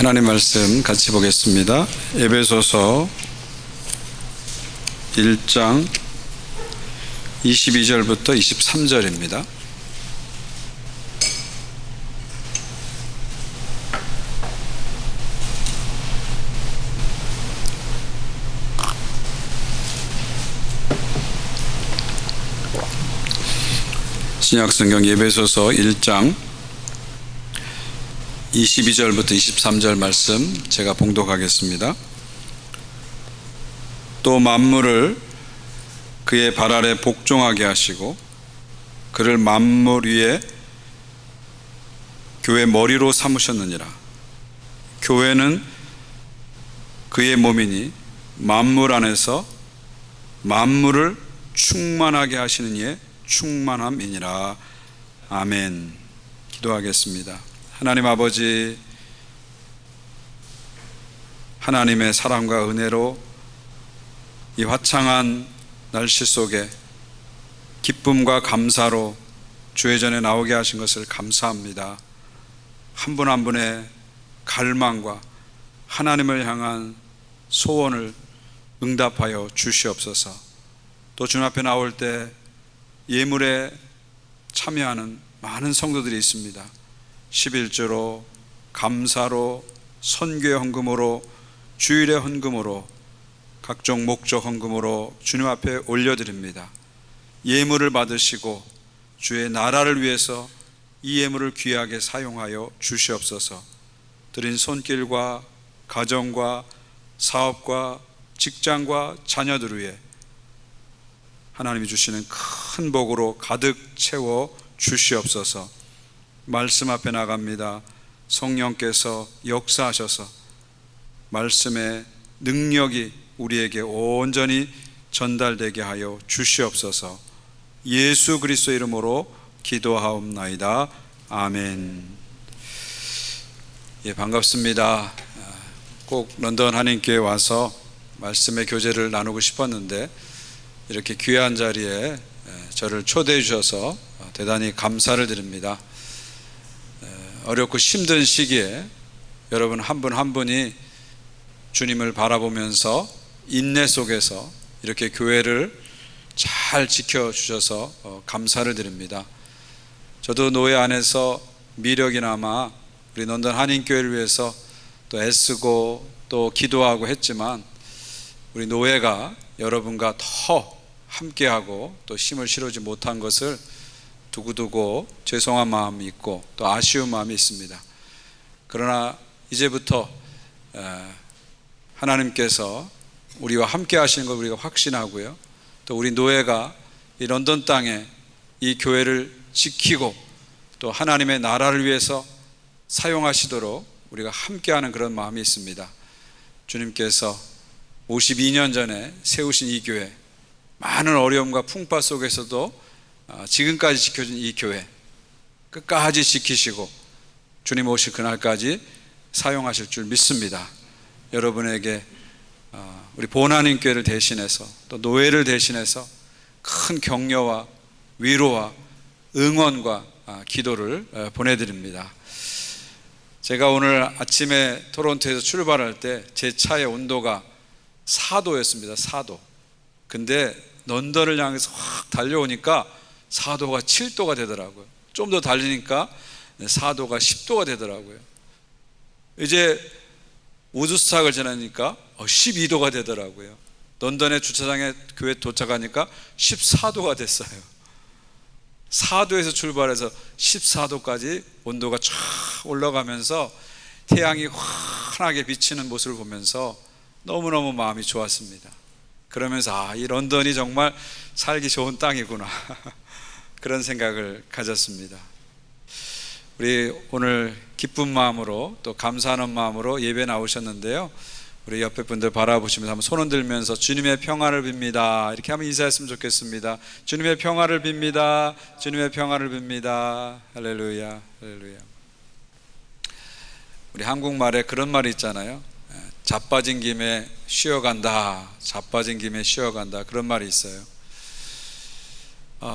하나님 말씀 같이 보겠습니다. 에베소서 1장 22절부터 23절입니다. 신약성경 에베소서 1장 22절부터 23절 말씀 제가 봉독하겠습니다. 또 만물을 그의 발 아래 복종하게 하시고 그를 만물 위에 교회 머리로 삼으셨느니라. 교회는 그의 몸이니 만물 안에서 만물을 충만하게 하시는 이의 충만함이니라. 아멘. 기도하겠습니다. 하나님 아버지, 하나님의 사랑과 은혜로 이 화창한 날씨 속에 기쁨과 감사로 주의 전에 나오게 하신 것을 감사합니다. 한 분 한 분의 갈망과 하나님을 향한 소원을 응답하여 주시옵소서. 또 주님 앞에 나올 때 예물에 참여하는 많은 성도들이 있습니다. 11조로, 감사로, 선교의 헌금으로, 주일의 헌금으로, 각종 목적 헌금으로 주님 앞에 올려드립니다. 예물을 받으시고 주의 나라를 위해서 이 예물을 귀하게 사용하여 주시옵소서. 드린 손길과 가정과 사업과 직장과 자녀들 위해 하나님이 주시는 큰 복으로 가득 채워 주시옵소서. 말씀 앞에 나갑니다. 성령께서 역사하셔서 말씀의 능력이 우리에게 온전히 전달되게 하여 주시옵소서. 예수 그리스도의 이름으로 기도하옵나이다. 아멘. 예, 반갑습니다. 꼭 런던 한인교회 와서 말씀의 교제를 나누고 싶었는데 이렇게 귀한 자리에 저를 초대해 주셔서 대단히 감사를 드립니다. 어렵고 힘든 시기에 여러분 한 분 한 분이 주님을 바라보면서 인내 속에서 이렇게 교회를 잘 지켜주셔서 감사를 드립니다. 저도 노예 안에서 미력이나마 우리 런던 한인교회를 위해서 또 애쓰고 또 기도하고 했지만 우리 노예가 여러분과 더 함께하고 또 힘을 실어주지 못한 것을 두고두고 죄송한 마음이 있고 또 아쉬운 마음이 있습니다. 그러나 이제부터 하나님께서 우리와 함께 하시는 걸 우리가 확신하고요, 또 우리 노예가 이 런던 땅에 이 교회를 지키고 또 하나님의 나라를 위해서 사용하시도록 우리가 함께하는 그런 마음이 있습니다. 주님께서 52년 전에 세우신 이 교회, 많은 어려움과 풍파 속에서도 지금까지 지켜준 이 교회 끝까지 지키시고 주님 오실 그날까지 사용하실 줄 믿습니다. 여러분에게 우리 본한인교회를 대신해서 또 노예를 대신해서 큰 격려와 위로와 응원과 기도를 보내드립니다. 제가 오늘 아침에 토론토에서 출발할 때 제 차의 온도가 4도였습니다. 4도. 근데 런던을 향해서 확 달려오니까 4도가 7도가 되더라고요. 좀 더 달리니까 4도가 10도가 되더라고요. 이제 우드스탁을 지나니까 12도가 되더라고요. 런던의 주차장에 교회 도착하니까 14도가 됐어요. 4도에서 출발해서 14도까지 온도가 쫙 올라가면서 태양이 환하게 비치는 모습을 보면서 너무너무 마음이 좋았습니다. 그러면서 이 런던이 정말 살기 좋은 땅이구나 그런 생각을 가졌습니다. 우리 오늘 기쁜 마음으로 또 감사하는 마음으로 예배 나오셨는데요, 우리 옆에 분들 바라보시면서 한번 손 흔들면서 주님의 평화를 빕니다 이렇게 한번 인사했으면 좋겠습니다. 주님의 평화를 빕니다. 주님의 평화를 빕니다. 할렐루야, 할렐루야. 우리 한국말에 그런 말이 있잖아요. 자빠진 김에 쉬어간다, 자빠진 김에 쉬어간다, 그런 말이 있어요.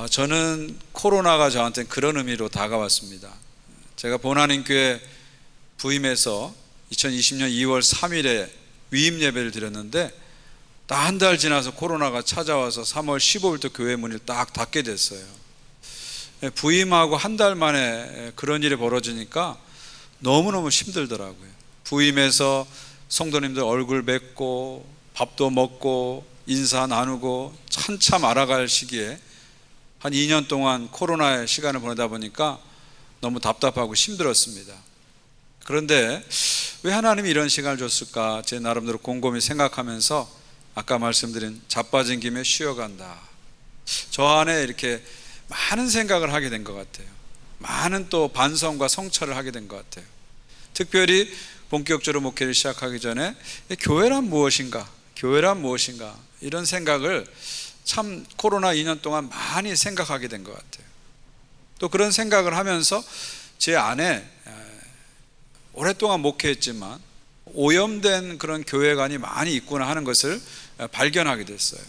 저는 코로나가 저한테는 그런 의미로 다가왔습니다. 제가 본한인교회 부임해서 2020년 2월 3일에 위임 예배를 드렸는데 딱 한 달 지나서 코로나가 찾아와서 3월 15일부터 교회 문을 딱 닫게 됐어요. 부임하고 한 달 만에 그런 일이 벌어지니까 너무너무 힘들더라고요. 부임해서 성도님들 얼굴 뵙고 밥도 먹고 인사 나누고 한참 알아갈 시기에 한 2년 동안 코로나의 시간을 보내다 보니까 너무 답답하고 힘들었습니다. 그런데 왜 하나님이 이런 시간을 줬을까? 제 나름대로 곰곰이 생각하면서 아까 말씀드린 자빠진 김에 쉬어간다, 저 안에 이렇게 많은 생각을 하게 된 것 같아요. 많은 또 반성과 성찰을 하게 된 것 같아요. 특별히 본격적으로 목회를 시작하기 전에 교회란 무엇인가, 교회란 무엇인가, 이런 생각을 참 코로나 2년 동안 많이 생각하게 된 것 같아요. 또 그런 생각을 하면서 제 안에 오랫동안 목회했지만 오염된 그런 교회관이 많이 있구나 하는 것을 발견하게 됐어요.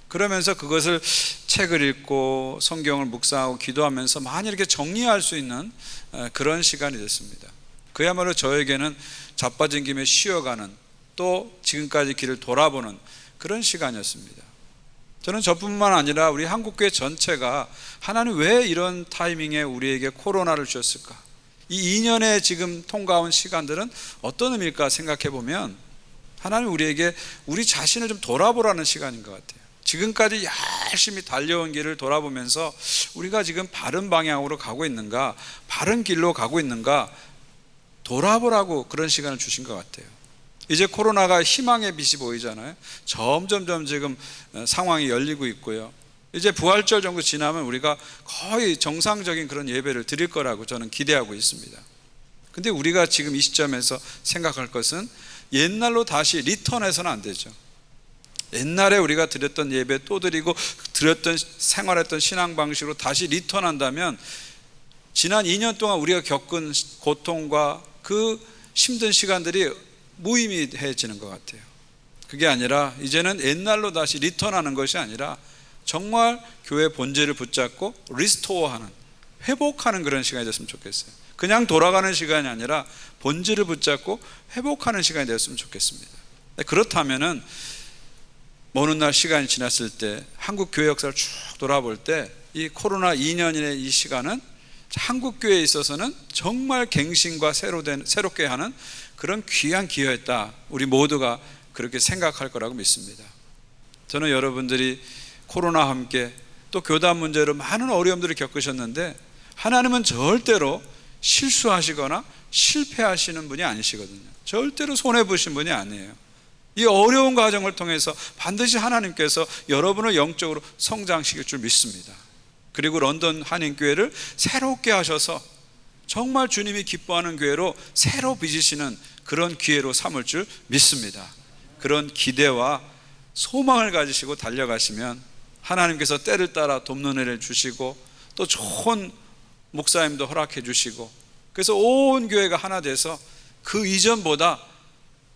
그러면서 그것을 책을 읽고 성경을 묵상하고 기도하면서 많이 이렇게 정리할 수 있는 그런 시간이 됐습니다. 그야말로 저에게는 자빠진 김에 쉬어가는, 또 지금까지 길을 돌아보는 그런 시간이었습니다. 저는 저뿐만 아니라 우리 한국교회 전체가 하나님 왜 이런 타이밍에 우리에게 코로나를 주셨을까, 이 2년에 지금 통과한 시간들은 어떤 의미일까 생각해 보면 하나님 우리에게 우리 자신을 좀 돌아보라는 시간인 것 같아요. 지금까지 열심히 달려온 길을 돌아보면서 우리가 지금 바른 방향으로 가고 있는가, 바른 길로 가고 있는가 돌아보라고 그런 시간을 주신 것 같아요. 이제 코로나가 희망의 빛이 보이잖아요. 점점점 지금 상황이 열리고 있고요. 이제 부활절 정도 지나면 우리가 거의 정상적인 그런 예배를 드릴 거라고 저는 기대하고 있습니다. 근데 우리가 지금 이 시점에서 생각할 것은 옛날로 다시 리턴해서는 안 되죠. 옛날에 우리가 드렸던 예배 또 드리고 드렸던 생활했던 신앙 방식으로 다시 리턴한다면 지난 2년 동안 우리가 겪은 고통과 그 힘든 시간들이 무의미해지는 것 같아요. 그게 아니라 이제는 옛날로 다시 리턴하는 것이 아니라 정말 교회 본질을 붙잡고 리스토어하는, 회복하는 그런 시간이 됐으면 좋겠어요. 그냥 돌아가는 시간이 아니라 본질을 붙잡고 회복하는 시간이 됐으면 좋겠습니다. 그렇다면은 먼 날 시간이 지났을 때 한국 교회 역사를 쭉 돌아볼 때 이 코로나 2년의 이 시간은 한국 교회에 있어서는 정말 갱신과 새롭게 하는 그런 귀한 기회였다. 우리 모두가 그렇게 생각할 거라고 믿습니다. 저는 여러분들이 코로나와 함께 또 교단 문제로 많은 어려움들을 겪으셨는데 하나님은 절대로 실수하시거나 실패하시는 분이 아니시거든요. 절대로 손해보신 분이 아니에요. 이 어려운 과정을 통해서 반드시 하나님께서 여러분을 영적으로 성장시킬 줄 믿습니다. 그리고 런던 한인교회를 새롭게 하셔서 정말 주님이 기뻐하는 교회로 새로 빚으시는 그런 기회로 삼을 줄 믿습니다. 그런 기대와 소망을 가지시고 달려가시면 하나님께서 때를 따라 돕는 은혜를 주시고 또 좋은 목사님도 허락해 주시고, 그래서 온 교회가 하나 돼서 그 이전보다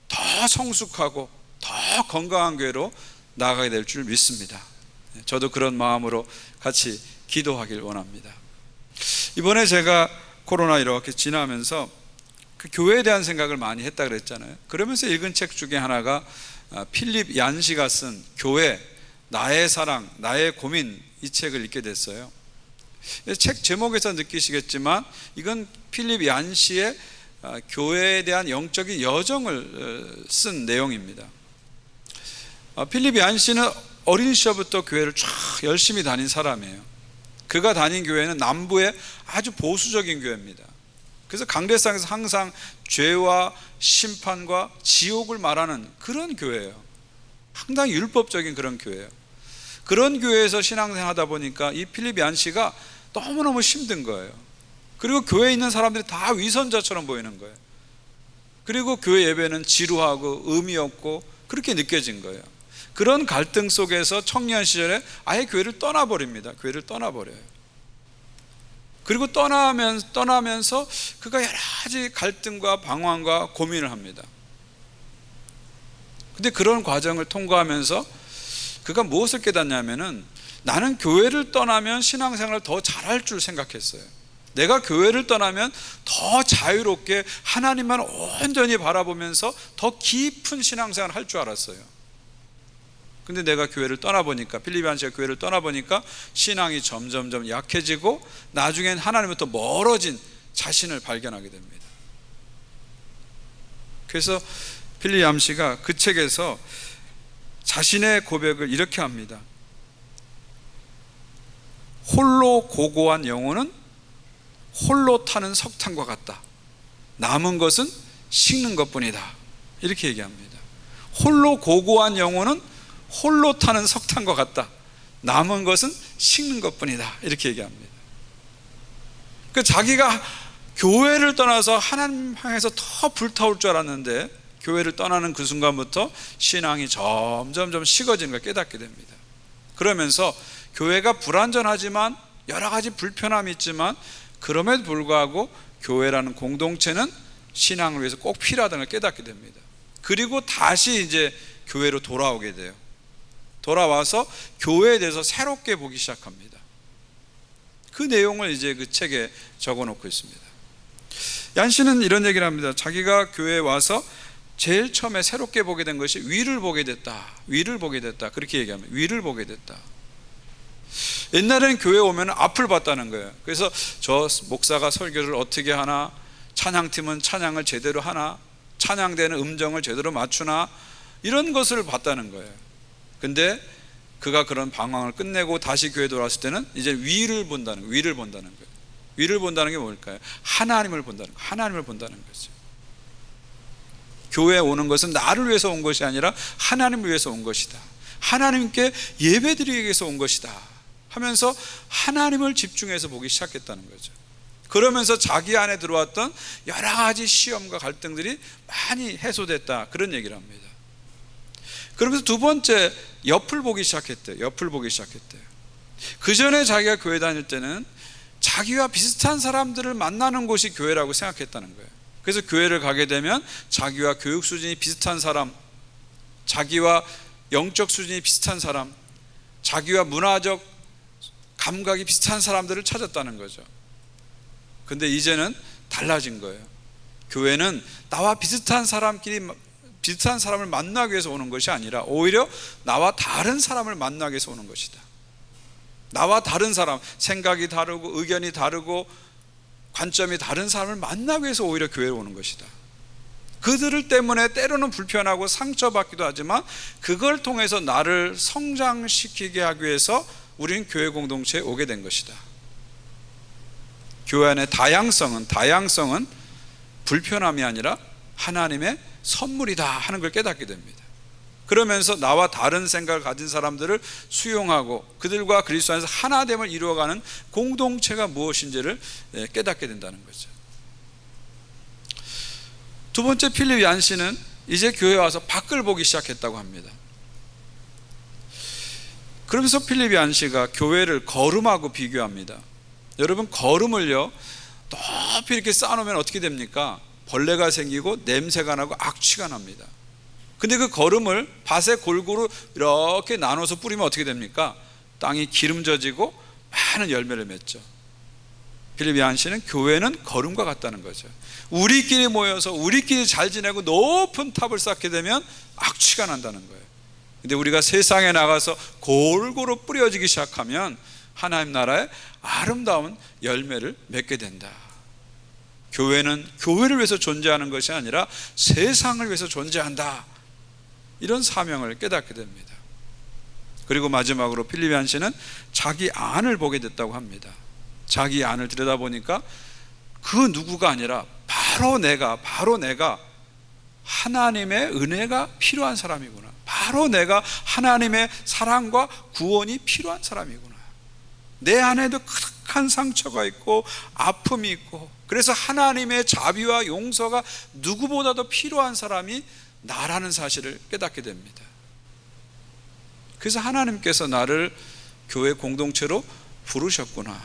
더 성숙하고 더 건강한 교회로 나아가게 될 줄 믿습니다. 저도 그런 마음으로 같이 기도하길 원합니다. 이번에 제가 코로나 이렇게 지나면서 그 교회에 대한 생각을 많이 했다 그랬잖아요. 그러면서 읽은 책 중에 하나가 필립 얀시가 쓴 교회, 나의 사랑, 나의 고민, 이 책을 읽게 됐어요. 책 제목에서 느끼시겠지만 이건 필립 얀시의 교회에 대한 영적인 여정을 쓴 내용입니다. 필립 얀시는 어린 시절부터 교회를 쫙 열심히 다닌 사람이에요. 그가 다닌 교회는 남부의 아주 보수적인 교회입니다. 그래서 강대상에서 항상 죄와 심판과 지옥을 말하는 그런 교회예요. 상당히 율법적인 그런 교회예요. 그런 교회에서 신앙생활 하다 보니까 이 필립 얀시가 너무너무 힘든 거예요. 그리고 교회에 있는 사람들이 다 위선자처럼 보이는 거예요. 그리고 교회 예배는 지루하고 의미 없고 그렇게 느껴진 거예요. 그런 갈등 속에서 청년 시절에 아예 교회를 떠나버립니다. 교회를 떠나버려요. 그리고 떠나면서 그가 여러 가지 갈등과 방황과 고민을 합니다. 근데 그런 과정을 통과하면서 그가 무엇을 깨닫냐면은 나는 교회를 떠나면 신앙생활을 더 잘할 줄 생각했어요. 내가 교회를 떠나면 더 자유롭게 하나님만 온전히 바라보면서 더 깊은 신앙생활을 할 줄 알았어요. 근데 내가 교회를 떠나보니까, 필립 안시가 교회를 떠나보니까 신앙이 점점점 약해지고 나중엔 하나님부터 멀어진 자신을 발견하게 됩니다. 그래서 필립 암시가 그 책에서 자신의 고백을 이렇게 합니다. 홀로 고고한 영혼은 홀로 타는 석탄과 같다. 남은 것은 식는 것뿐이다. 이렇게 얘기합니다. 홀로 고고한 영혼은 홀로 타는 석탄과 같다. 남은 것은 식는 것뿐이다. 이렇게 얘기합니다. 그 자기가 교회를 떠나서 하나님 향해서 더 불타올 줄 알았는데 교회를 떠나는 그 순간부터 신앙이 점점점 식어지는 걸 깨닫게 됩니다. 그러면서 교회가 불완전하지만 여러 가지 불편함이 있지만 그럼에도 불구하고 교회라는 공동체는 신앙을 위해서 꼭 필요하다는 걸 깨닫게 됩니다. 그리고 다시 이제 교회로 돌아오게 돼요. 돌아와서 교회에 대해서 새롭게 보기 시작합니다. 그 내용을 이제 그 책에 적어 놓고 있습니다. 얀 씨는 이런 얘기를 합니다. 자기가 교회에 와서 제일 처음에 새롭게 보게 된 것이 위를 보게 됐다. 위를 보게 됐다. 그렇게 얘기합니다. 위를 보게 됐다. 옛날에는 교회에 오면 앞을 봤다는 거예요. 그래서 저 목사가 설교를 어떻게 하나, 찬양팀은 찬양을 제대로 하나, 찬양되는 음정을 제대로 맞추나, 이런 것을 봤다는 거예요. 근데 그가 그런 방황을 끝내고 다시 교회에 돌아왔을 때는 이제 위를 본다는 거예요. 위를 본다는 거예요. 위를 본다는 게 뭘까요? 하나님을 본다는 거예요. 하나님을 본다는 거죠. 교회에 오는 것은 나를 위해서 온 것이 아니라 하나님을 위해서 온 것이다. 하나님께 예배드리기 위해서 온 것이다 하면서 하나님을 집중해서 보기 시작했다는 거죠. 그러면서 자기 안에 들어왔던 여러 가지 시험과 갈등들이 많이 해소됐다, 그런 얘기를 합니다. 그러면서 두 번째, 옆을 보기 시작했대요. 옆을 보기 시작했대요. 그 전에 자기가 교회 다닐 때는 자기와 비슷한 사람들을 만나는 곳이 교회라고 생각했다는 거예요. 그래서 교회를 가게 되면 자기와 교육 수준이 비슷한 사람, 자기와 영적 수준이 비슷한 사람, 자기와 문화적 감각이 비슷한 사람들을 찾았다는 거죠. 근데 이제는 달라진 거예요. 교회는 나와 비슷한 사람을 만나기 위해서 오는 것이 아니라 오히려 나와 다른 사람을 만나기 위해서 오는 것이다. 나와 다른 사람, 생각이 다르고 의견이 다르고 관점이 다른 사람을 만나기 위해서 오히려 교회에 오는 것이다. 그들을 때문에 때로는 불편하고 상처받기도 하지만 그걸 통해서 나를 성장시키게 하기 위해서 우리는 교회 공동체에 오게 된 것이다. 교회 안의 다양성은 불편함이 아니라 하나님의 선물이다 하는 걸 깨닫게 됩니다. 그러면서 나와 다른 생각을 가진 사람들을 수용하고 그들과 그리스도 안에서 하나됨을 이루어가는 공동체가 무엇인지를 깨닫게 된다는 거죠. 두 번째, 필립 얀 씨는 이제 교회에 와서 밖을 보기 시작했다고 합니다. 그러면서 필립 얀 씨가 교회를 걸음하고 비교합니다. 여러분, 걸음을요 높이 이렇게 쌓아놓으면 어떻게 됩니까? 벌레가 생기고 냄새가 나고 악취가 납니다. 근데 그 걸음을 밭에 골고루 이렇게 나눠서 뿌리면 어떻게 됩니까? 땅이 기름져지고 많은 열매를 맺죠. 필립 얀 씨는 교회는 걸음과 같다는 거죠. 우리끼리 모여서 우리끼리 잘 지내고 높은 탑을 쌓게 되면 악취가 난다는 거예요. 근데 우리가 세상에 나가서 골고루 뿌려지기 시작하면 하나님 나라의 아름다운 열매를 맺게 된다. 교회는 교회를 위해서 존재하는 것이 아니라 세상을 위해서 존재한다, 이런 사명을 깨닫게 됩니다. 그리고 마지막으로 필립 얀 씨는 자기 안을 보게 됐다고 합니다. 자기 안을 들여다보니까 그 누구가 아니라 바로 내가 하나님의 은혜가 필요한 사람이구나. 바로 내가 하나님의 사랑과 구원이 필요한 사람이구나. 내 안에도 크득한 상처가 있고 아픔이 있고, 그래서 하나님의 자비와 용서가 누구보다도 필요한 사람이 나라는 사실을 깨닫게 됩니다. 그래서 하나님께서 나를 교회 공동체로 부르셨구나.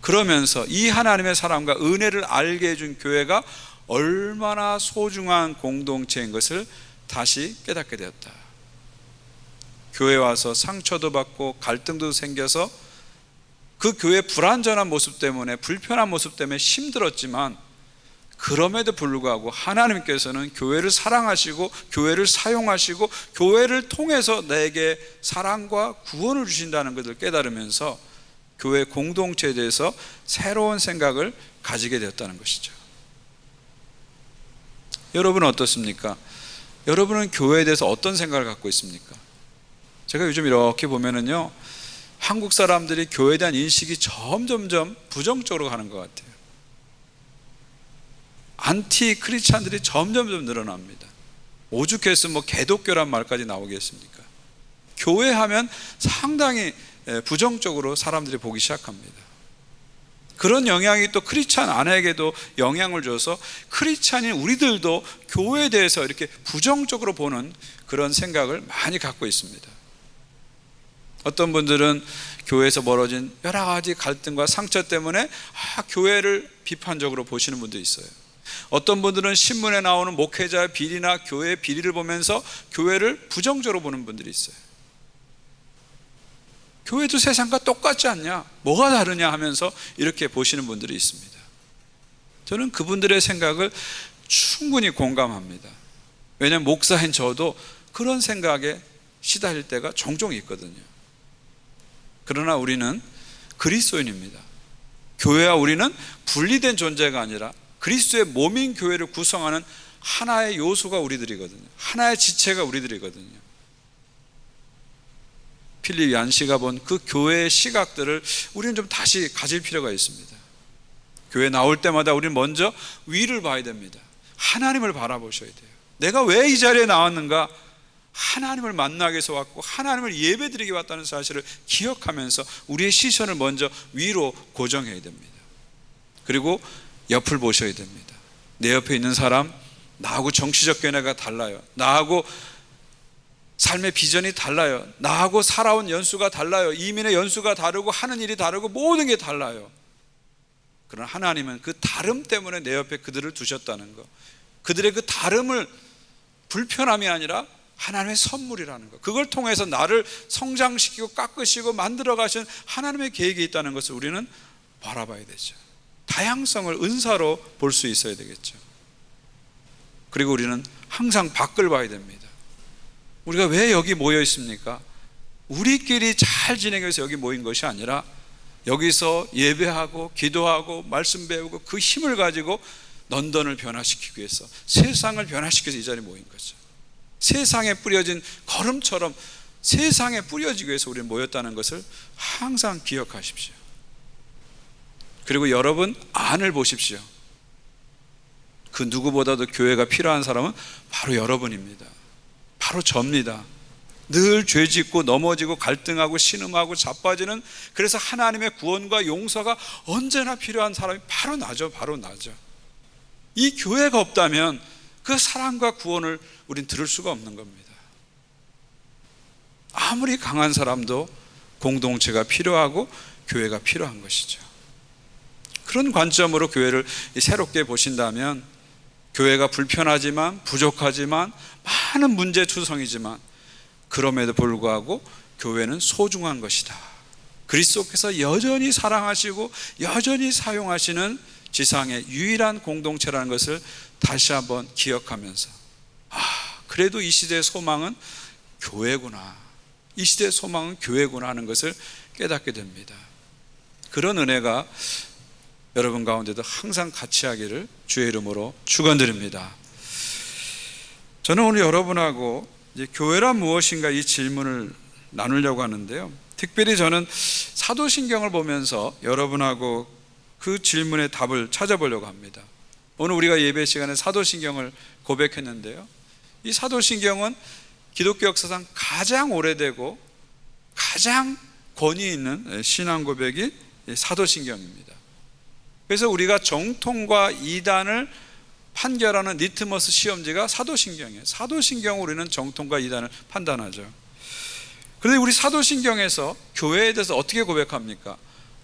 그러면서 이 하나님의 사랑과 은혜를 알게 해준 교회가 얼마나 소중한 공동체인 것을 다시 깨닫게 되었다. 교회에 와서 상처도 받고 갈등도 생겨서 그 교회의 불완전한 모습 때문에, 불편한 모습 때문에 힘들었지만, 그럼에도 불구하고 하나님께서는 교회를 사랑하시고 교회를 사용하시고 교회를 통해서 내게 사랑과 구원을 주신다는 것을 깨달으면서 교회 공동체에 대해서 새로운 생각을 가지게 되었다는 것이죠. 여러분은 어떻습니까? 여러분은 교회에 대해서 어떤 생각을 갖고 있습니까? 제가 요즘 이렇게 보면은요, 한국 사람들이 교회에 대한 인식이 점점점 부정적으로 가는 것 같아요. 안티 크리스찬들이 점점점 늘어납니다. 오죽해서 개독교란 말까지 나오겠습니까? 교회 하면 상당히 부정적으로 사람들이 보기 시작합니다. 그런 영향이 또 크리스찬 안에게도 영향을 줘서 크리스찬인 우리들도 교회에 대해서 이렇게 부정적으로 보는 그런 생각을 많이 갖고 있습니다. 어떤 분들은 교회에서 벌어진 여러 가지 갈등과 상처 때문에 교회를 비판적으로 보시는 분도 있어요. 어떤 분들은 신문에 나오는 목회자의 비리나 교회의 비리를 보면서 교회를 부정적으로 보는 분들이 있어요. 교회도 세상과 똑같지 않냐, 뭐가 다르냐 하면서 이렇게 보시는 분들이 있습니다. 저는 그분들의 생각을 충분히 공감합니다. 왜냐하면 목사인 저도 그런 생각에 시달릴 때가 종종 있거든요. 그러나 우리는 그리스도인입니다. 교회와 우리는 분리된 존재가 아니라 그리스도의 몸인 교회를 구성하는 하나의 요소가 우리들이거든요. 하나의 지체가 우리들이거든요. 필립 얀시가 본 그 교회의 시각들을 우리는 좀 다시 가질 필요가 있습니다. 교회 나올 때마다 우리는 먼저 위를 봐야 됩니다. 하나님을 바라보셔야 돼요. 내가 왜 이 자리에 나왔는가? 하나님을 만나기 위해서 왔고 하나님을 예배드리기 왔다는 사실을 기억하면서 우리의 시선을 먼저 위로 고정해야 됩니다. 그리고 옆을 보셔야 됩니다. 내 옆에 있는 사람, 나하고 정치적 견해가 달라요. 나하고 삶의 비전이 달라요. 나하고 살아온 연수가 달라요. 이민의 연수가 다르고 하는 일이 다르고 모든 게 달라요. 그러나 하나님은 그 다름 때문에 내 옆에 그들을 두셨다는 것, 그들의 그 다름을 불편함이 아니라 하나님의 선물이라는 것, 그걸 통해서 나를 성장시키고 깎으시고 만들어 가신 하나님의 계획이 있다는 것을 우리는 바라봐야 되죠. 다양성을 은사로 볼 수 있어야 되겠죠. 그리고 우리는 항상 밖을 봐야 됩니다. 우리가 왜 여기 모여 있습니까? 우리끼리 잘 지내기 위해서 여기 모인 것이 아니라 여기서 예배하고 기도하고 말씀 배우고 그 힘을 가지고 런던을 변화시키기 위해서, 세상을 변화시키기 위해서 이 자리에 모인 거죠. 세상에 뿌려진 거름처럼 세상에 뿌려지기 위해서 우리는 모였다는 것을 항상 기억하십시오. 그리고 여러분 안을 보십시오. 그 누구보다도 교회가 필요한 사람은 바로 여러분입니다. 바로 접니다. 늘 죄짓고 넘어지고 갈등하고 신음하고 자빠지는, 그래서 하나님의 구원과 용서가 언제나 필요한 사람이 바로 나죠. 바로 나죠. 이 교회가 없다면 그 사랑과 구원을 우린 들을 수가 없는 겁니다. 아무리 강한 사람도 공동체가 필요하고 교회가 필요한 것이죠. 그런 관점으로 교회를 새롭게 보신다면, 교회가 불편하지만 부족하지만 많은 문제투성이지만 그럼에도 불구하고 교회는 소중한 것이다. 그리스도께서 여전히 사랑하시고 여전히 사용하시는 지상의 유일한 공동체라는 것을 다시 한번 기억하면서, 그래도 이 시대의 소망은 교회구나, 이 시대의 소망은 교회구나 하는 것을 깨닫게 됩니다. 그런 은혜가 여러분 가운데도 항상 같이 하기를 주의 이름으로 축원드립니다. 저는 오늘 여러분하고 이제 교회란 무엇인가 이 질문을 나누려고 하는데요, 특별히 저는 사도신경을 보면서 여러분하고 그 질문의 답을 찾아보려고 합니다. 오늘 우리가 예배 시간에 사도신경을 고백했는데요, 이 사도신경은 기독교 역사상 가장 오래되고 가장 권위 있는 신앙 고백이 사도신경입니다. 그래서 우리가 정통과 이단을 판결하는 리트머스 시험지가 사도신경이에요. 사도신경으로 우리는 정통과 이단을 판단하죠. 그런데 우리 사도신경에서 교회에 대해서 어떻게 고백합니까?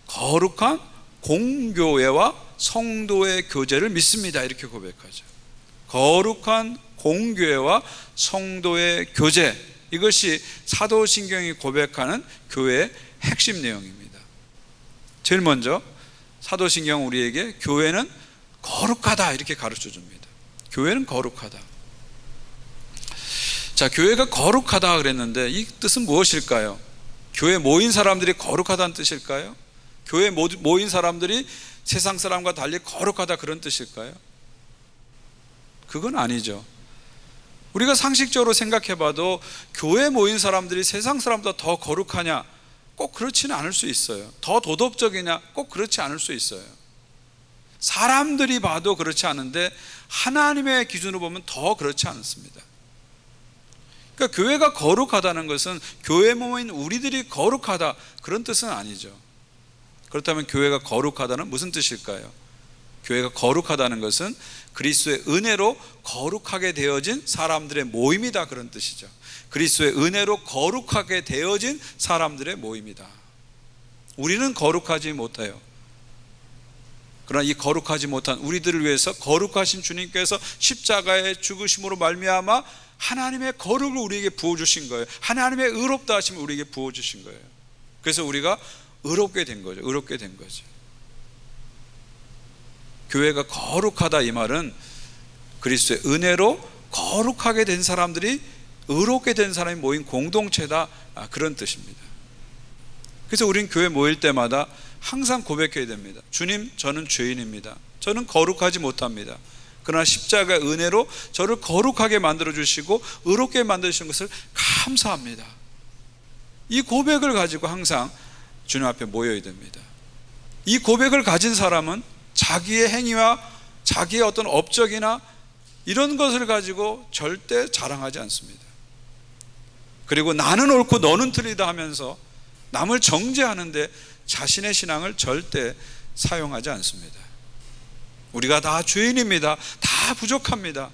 거룩한 공교회와 성도의 교제를 믿습니다, 이렇게 고백하죠. 거룩한 공교회와 성도의 교제, 이것이 사도신경이 고백하는 교회의 핵심 내용입니다. 제일 먼저 사도신경 우리에게 교회는 거룩하다 이렇게 가르쳐 줍니다. 교회는 거룩하다. 자, 교회가 거룩하다 그랬는데 이 뜻은 무엇일까요? 교회 모인 사람들이 거룩하다는 뜻일까요? 교회 모인 사람들이 세상 사람과 달리 거룩하다 그런 뜻일까요? 그건 아니죠. 우리가 상식적으로 생각해 봐도 교회 모인 사람들이 세상 사람보다 더 거룩하냐? 꼭 그렇지는 않을 수 있어요. 더 도덕적이냐? 꼭 그렇지 않을 수 있어요. 사람들이 봐도 그렇지 않은데 하나님의 기준으로 보면 더 그렇지 않습니다. 그러니까 교회가 거룩하다는 것은 교회 모인 우리들이 거룩하다 그런 뜻은 아니죠. 그렇다면 교회가 거룩하다는 무슨 뜻일까요? 교회가 거룩하다는 것은 그리스도의 은혜로 거룩하게 되어진 사람들의 모임이다 그런 뜻이죠. 그리스도의 은혜로 거룩하게 되어진 사람들의 모임이다. 우리는 거룩하지 못해요. 그러나 이 거룩하지 못한 우리들을 위해서 거룩하신 주님께서 십자가의 죽으심으로 말미암아 하나님의 거룩을 우리에게 부어주신 거예요. 하나님의 의롭다 하심을 우리에게 부어주신 거예요. 그래서 우리가 의롭게 된 거죠. 의롭게 된 거죠. 교회가 거룩하다 이 말은 그리스도의 은혜로 거룩하게 된 사람들이 의롭게 된 사람이 모인 공동체다 그런 뜻입니다. 그래서 우린 교회 모일 때마다 항상 고백해야 됩니다. 주님, 저는 죄인입니다. 저는 거룩하지 못합니다. 그러나 십자가의 은혜로 저를 거룩하게 만들어주시고 의롭게 만드시는 것을 감사합니다. 이 고백을 가지고 항상 주님 앞에 모여야 됩니다. 이 고백을 가진 사람은 자기의 행위와 자기의 어떤 업적이나 이런 것을 가지고 절대 자랑하지 않습니다. 그리고 나는 옳고 너는 틀리다 하면서 남을 정죄하는데 자신의 신앙을 절대 사용하지 않습니다. 우리가 다 죄인입니다. 다 부족합니다.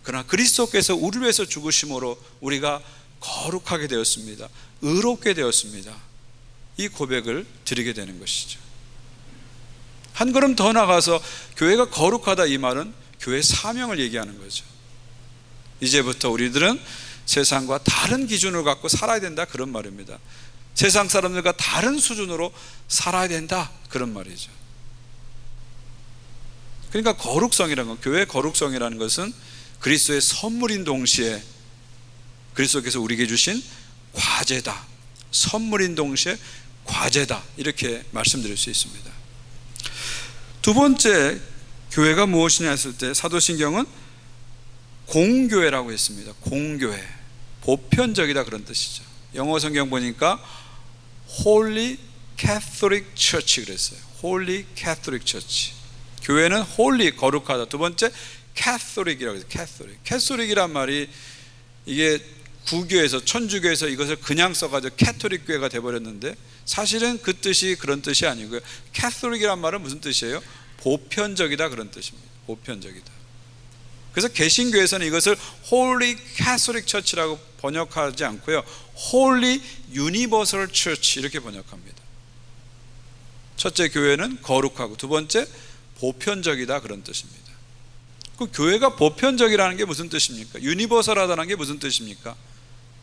그러나 그리스도께서 우리를 위해서 죽으심으로 우리가 거룩하게 되었습니다. 의롭게 되었습니다. 이 고백을 드리게 되는 것이죠. 한 걸음 더 나가서 교회가 거룩하다 이 말은 교회 사명을 얘기하는 거죠. 이제부터 우리들은 세상과 다른 기준을 갖고 살아야 된다 그런 말입니다. 세상 사람들과 다른 수준으로 살아야 된다 그런 말이죠. 그러니까 거룩성이라는 건, 교회의 거룩성이라는 것은 그리스도의 선물인 동시에 그리스도께서 우리에게 주신 과제다. 선물인 동시에 과제다. 이렇게 말씀드릴 수 있습니다. 두 번째, 교회가 무엇이냐 했을 때 사도신경은 공교회라고 했습니다. 공교회, 보편적이다 그런 뜻이죠. 영어 성경 보니까 Holy Catholic Church 그랬어요. Holy Catholic Church. 교회는 holy, 거룩하다. 두 번째, Catholic이라고 해서 Catholic. Catholic이란 말이 이게 구교에서 천주교에서 이것을 그냥 써가지고 캐토릭 교회가 돼버렸는데 사실은 그 뜻이 그런 뜻이 아니고요. Catholic이란 말은 무슨 뜻이에요? 보편적이다 그런 뜻입니다. 보편적이다. 그래서 개신교에서는 이것을 Holy Catholic Church라고 번역하지 않고요, Holy Universal Church 이렇게 번역합니다. 첫째, 교회는 거룩하고 두 번째, 보편적이다 그런 뜻입니다. 그 교회가 보편적이라는 게 무슨 뜻입니까? 유니버설하다는 게 무슨 뜻입니까?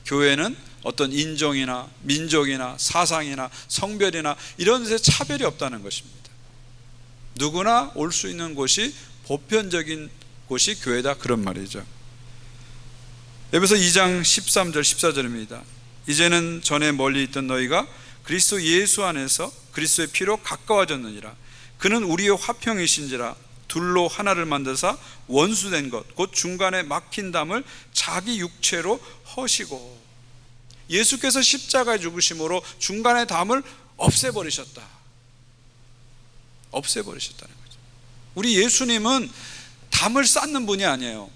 교회는 어떤 인종이나 민족이나 사상이나 성별이나 이런 데서 차별이 없다는 것입니다. 누구나 올 수 있는 곳이 보편적인 곳이 교회다 그런 말이죠. 에베소 2장 13절 14절입니다. 이제는 전에 멀리 있던 너희가 그리스도 예수 안에서 그리스도의 피로 가까워졌느니라. 그는 우리의 화평이신지라. 둘로 하나를 만드사 원수된 것 곧 중간에 막힌 담을 자기 육체로 허시고. 예수께서 십자가에 죽으심으로 중간에 담을 없애버리셨다. 없애버리셨다는 거죠. 우리 예수님은 담을 쌓는 분이 아니에요.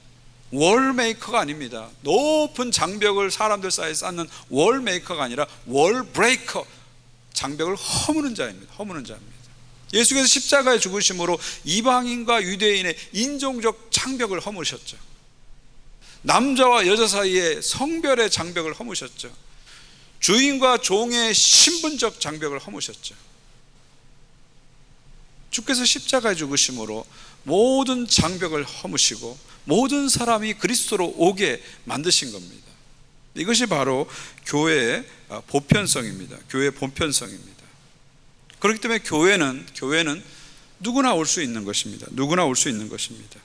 월메이커가 아닙니다. 높은 장벽을 사람들 사이에 쌓는 월메이커가 아니라 월브레이커, 장벽을 허무는 자입니다. 허무는 자입니다. 예수께서 십자가에 죽으심으로 이방인과 유대인의 인종적 장벽을 허무셨죠. 남자와 여자 사이의 성별의 장벽을 허무셨죠. 주인과 종의 신분적 장벽을 허무셨죠. 주께서 십자가에 죽으심으로 모든 장벽을 허무시고 모든 사람이 그리스도로 오게 만드신 겁니다. 이것이 바로 교회의 보편성입니다. 교회의 보편성입니다. 그렇기 때문에 교회는 누구나 올 수 있는 것입니다. 누구나 올 수 있는 것입니다.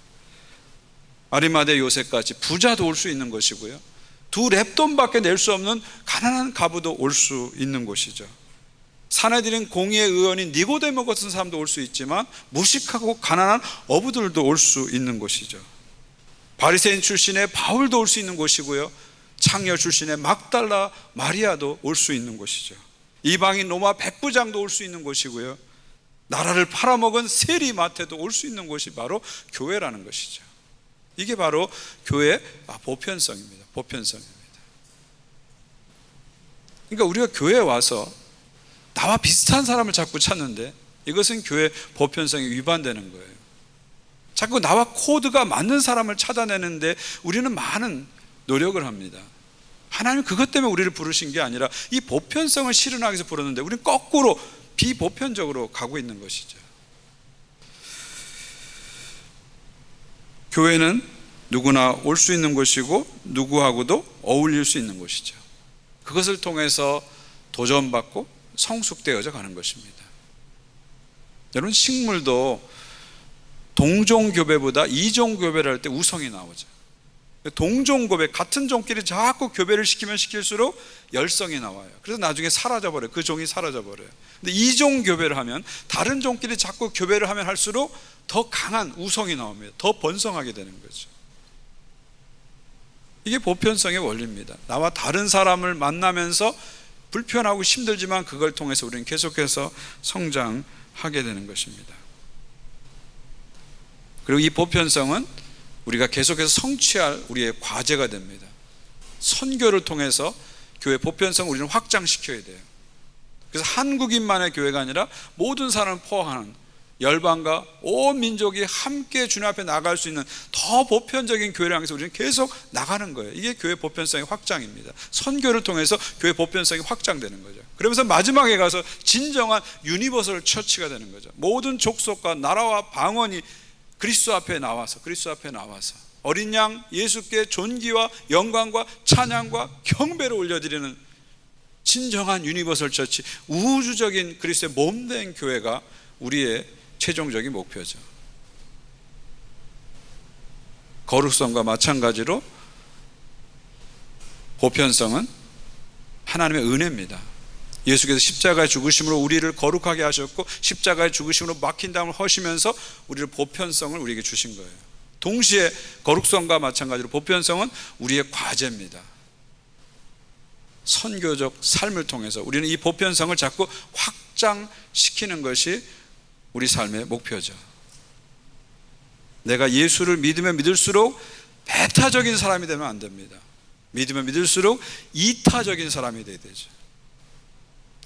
아리마대 요셉같이 부자도 올 수 있는 것이고요, 두 렙돈밖에 낼 수 없는 가난한 가부도 올 수 있는 곳이죠. 사내들인 공의의 의원인 니고데모 같은 사람도 올 수 있지만 무식하고 가난한 어부들도 올 수 있는 곳이죠. 바리새인 출신의 바울도 올 수 있는 곳이고요, 창녀 출신의 막달라 마리아도 올 수 있는 곳이죠. 이방인 로마 백부장도 올 수 있는 곳이고요, 나라를 팔아먹은 세리마태도 올 수 있는 곳이 바로 교회라는 것이죠. 이게 바로 교회의 보편성입니다. 보편성입니다. 그러니까 우리가 교회에 와서 나와 비슷한 사람을 자꾸 찾는데 이것은 교회 보편성이 위반되는 거예요. 자꾸 나와 코드가 맞는 사람을 찾아내는데 우리는 많은 노력을 합니다. 하나님은 그것 때문에 우리를 부르신 게 아니라 이 보편성을 실현하기 위해서 부르는데 우리는 거꾸로 비보편적으로 가고 있는 것이죠. 교회는 누구나 올 수 있는 곳이고 누구하고도 어울릴 수 있는 곳이죠. 그것을 통해서 도전받고 성숙되어져 가는 것입니다. 여러분, 식물도 동종교배보다 이종교배를 할 때 우성이 나오죠. 동종교배, 같은 종끼리 자꾸 교배를 시키면 시킬수록 열성이 나와요. 그래서 나중에 사라져버려요. 그 종이 사라져버려요. 근데 이종교배를 하면, 다른 종끼리 자꾸 교배를 하면 할수록 더 강한 우성이 나옵니다. 더 번성하게 되는 거죠. 이게 보편성의 원리입니다. 나와 다른 사람을 만나면서 불편하고 힘들지만 그걸 통해서 우리는 계속해서 성장하게 되는 것입니다. 그리고 이 보편성은 우리가 계속해서 성취할 우리의 과제가 됩니다. 선교를 통해서 교회 보편성을 우리는 확장시켜야 돼요. 그래서 한국인만의 교회가 아니라 모든 사람을 포함하는 열방과 온 민족이 함께 주님 앞에 나갈 수 있는 더 보편적인 교회를 향해서 우리는 계속 나가는 거예요. 이게 교회 보편성의 확장입니다. 선교를 통해서 교회 보편성이 확장되는 거죠. 그러면서 마지막에 가서 진정한 유니버설 처치가 되는 거죠. 모든 족속과 나라와 방언이 그리스도 앞에 나와서 어린 양 예수께 존귀와 영광과 찬양과 경배를 올려드리는 진정한 유니버설 처치, 우주적인 그리스도의 몸된 교회가 우리의 최종적인 목표죠. 거룩성과 마찬가지로 보편성은 하나님의 은혜입니다. 예수께서 십자가의 죽으심으로 우리를 거룩하게 하셨고 십자가의 죽으심으로 막힌 담을 허시면서 우리를 보편성을 우리에게 주신 거예요. 동시에 거룩성과 마찬가지로 보편성은 우리의 과제입니다. 선교적 삶을 통해서 우리는 이 보편성을 자꾸 확장시키는 것이 우리 삶의 목표죠. 내가 예수를 믿으면 믿을수록 배타적인 사람이 되면 안 됩니다. 믿으면 믿을수록 이타적인 사람이 돼야 되죠.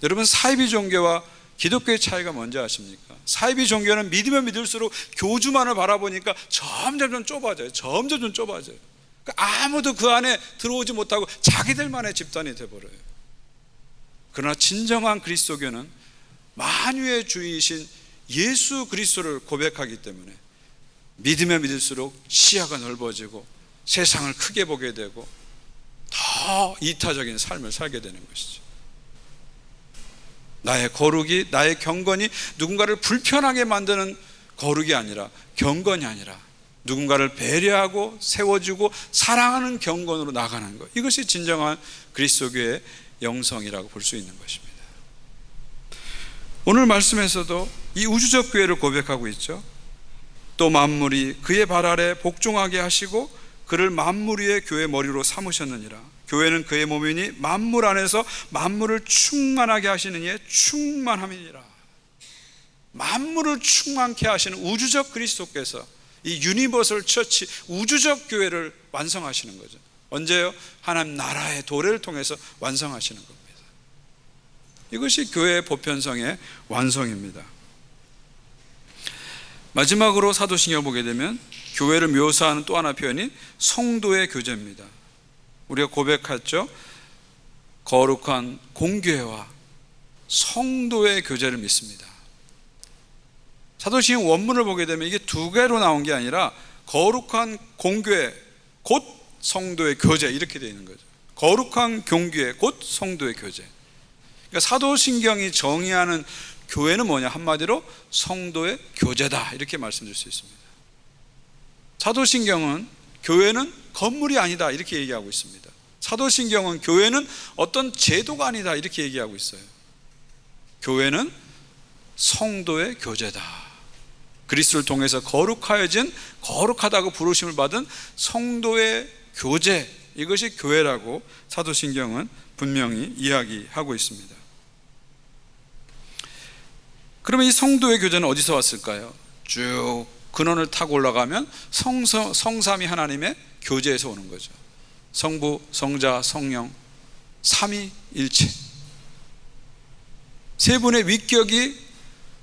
여러분, 사이비 종교와 기독교의 차이가 뭔지 아십니까? 사이비 종교는 믿으면 믿을수록 교주만을 바라보니까 점점 좁아져요. 그러니까 아무도 그 안에 들어오지 못하고 자기들만의 집단이 되어버려요. 그러나 진정한 그리스도교는 만유의 주이신 예수 그리스도를 고백하기 때문에 믿으면 믿을수록 시야가 넓어지고 세상을 크게 보게 되고 더 이타적인 삶을 살게 되는 것이죠. 나의 거룩이, 나의 경건이 누군가를 불편하게 만드는 거룩이 아니라, 경건이 아니라 누군가를 배려하고 세워주고 사랑하는 경건으로 나가는 것, 이것이 진정한 그리스도교의 영성이라고 볼 수 있는 것입니다. 오늘 말씀에서도 이 우주적 교회를 고백하고 있죠. 또 만물이 그의 발 아래 복종하게 하시고 그를 만물 위의 교회 머리로 삼으셨느니라. 교회는 그의 몸이니 만물 안에서 만물을 충만하게 하시는 이의 충만함이니라. 만물을 충만케 하시는 우주적 그리스도께서 이 유니버설 처치, 우주적 교회를 완성하시는 거죠. 언제요? 하나님 나라의 도래를 통해서 완성하시는 겁니다. 이것이 교회의 보편성의 완성입니다. 마지막으로 사도신경을 보게 되면 교회를 묘사하는 또 하나 표현이 성도의 교제입니다. 우리가 고백했죠. 거룩한 공교회와 성도의 교제를 믿습니다. 사도신경 원문을 보게 되면 이게 두 개로 나온 게 아니라 거룩한 공교회 곧 성도의 교제, 이렇게 되어 있는 거죠. 거룩한 공교회 곧 성도의 교제. 그러니까 사도신경이 정의하는 교회는 뭐냐? 한마디로 성도의 교제다, 이렇게 말씀드릴 수 있습니다. 사도신경은 교회는 건물이 아니다, 이렇게 얘기하고 있습니다. 사도신경은 교회는 어떤 제도가 아니다, 이렇게 얘기하고 있어요. 교회는 성도의 교제다. 그리스도를 통해서 거룩하여진, 거룩하다고 부르심을 받은 성도의 교제, 이것이 교회라고 사도신경은 분명히 이야기하고 있습니다. 그러면 이 성도의 교제는 어디서 왔을까요? 쭉 근원을 타고 올라가면 성삼위 하나님의 교제에서 오는 거죠. 성부, 성자, 성령, 삼위일체, 세 분의 위격이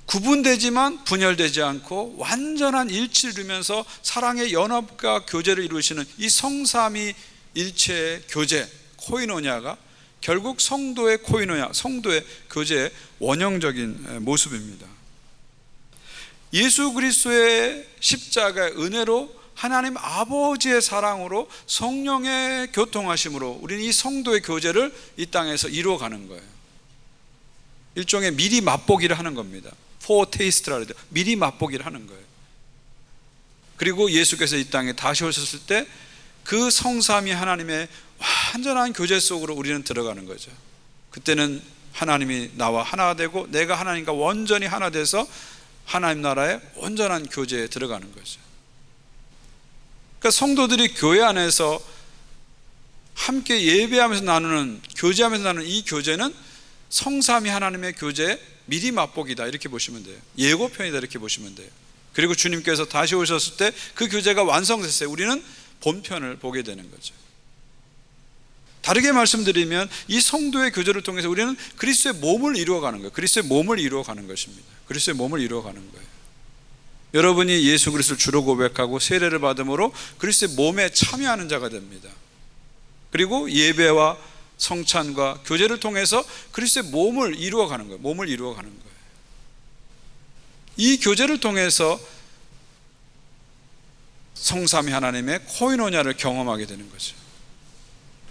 구분되지만 분열되지 않고 완전한 일치를 이루면서 사랑의 연합과 교제를 이루시는 이 성삼위일체의 교제, 코이노냐가 결국 성도의 코이노냐, 성도의 교제의 원형적인 모습입니다. 예수 그리스도의 십자가의 은혜로, 하나님 아버지의 사랑으로, 성령의 교통하심으로 우리는 이 성도의 교제를 이 땅에서 이루어가는 거예요. 일종의 미리 맛보기를 하는 겁니다. 포테이스트라 그러죠. 미리 맛보기를 하는 거예요. 그리고 예수께서 이 땅에 다시 오셨을 때 그 성삼위 하나님의 완전한 교제 속으로 우리는 들어가는 거죠. 그때는 하나님이 나와 하나 되고 내가 하나님과 온전히 하나 돼서 하나님 나라의 온전한 교제에 들어가는 거죠. 그러니까 성도들이 교회 안에서 함께 예배하면서 나누는, 교제하면서 나누는 이 교제는 성삼위 하나님의 교제의 미리 맛보기다, 이렇게 보시면 돼요. 예고편이다, 이렇게 보시면 돼요. 그리고 주님께서 다시 오셨을 때 그 교제가 완성됐어요. 우리는 본편을 보게 되는 거죠. 다르게 말씀드리면 이 성도의 교제를 통해서 우리는 그리스도의 몸을 이루어가는 거예요. 그리스도의 몸을 이루어가는 것입니다. 그리스도의 몸을 이루어가는 거예요. 여러분이 예수 그리스도를 주로 고백하고 세례를 받음으로 그리스도의 몸에 참여하는 자가 됩니다. 그리고 예배와 성찬과 교제를 통해서 그리스도의 몸을 이루어가는 거예요. 몸을 이루어가는 거예요. 이 교제를 통해서 성삼위 하나님의 코이노냐를 경험하게 되는 거죠.